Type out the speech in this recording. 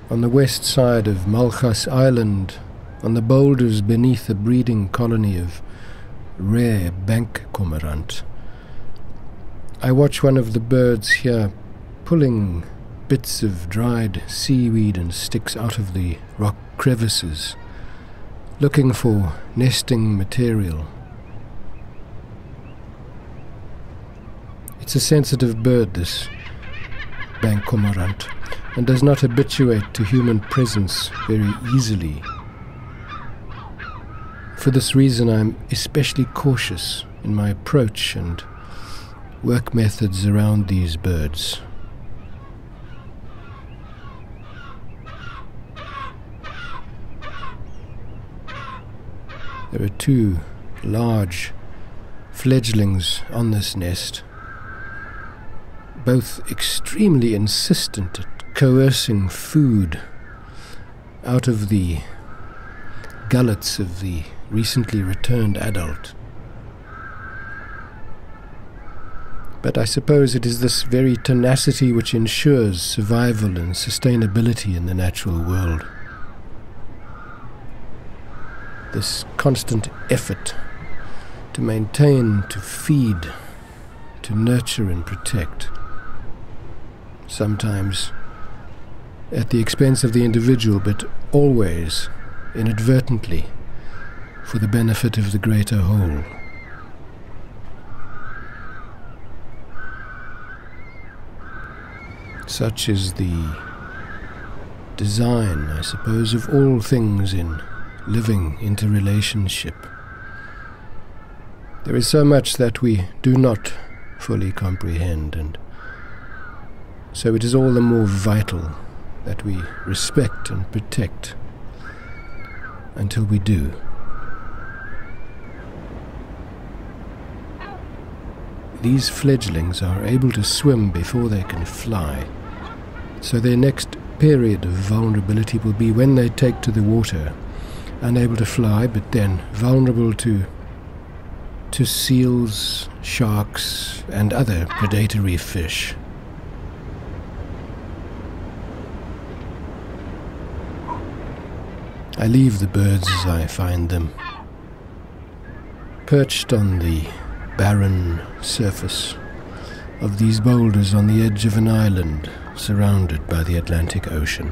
On the west side of Malchus Island, on the boulders beneath a breeding colony of rare bank cormorant, I watch one of the birds here pulling bits of dried seaweed and sticks out of the rock crevices, looking for nesting material. It's a sensitive bird, this bank cormorant, and does not habituate to human presence very easily. For this reason, I'm especially cautious in my approach and work methods around these birds. There are 2 large fledglings on this nest, both extremely insistent at coercing food out of the gullets of the recently returned adult. But I suppose it is this very tenacity which ensures survival and sustainability in the natural world. This constant effort to maintain, to feed, to nurture and protect, sometimes at the expense of the individual, but always inadvertently for the benefit of the greater whole. Such is the design, I suppose, of all things in living interrelationship. There is so much that we do not fully comprehend, and so it is all the more vital that we respect and protect until we do. These fledglings are able to swim before they can fly, so their next period of vulnerability will be when they take to the water, unable to fly, but then vulnerable to seals, sharks, and other predatory fish. I leave the birds as I find them, perched on the barren surface of these boulders on the edge of an island surrounded by the Atlantic Ocean.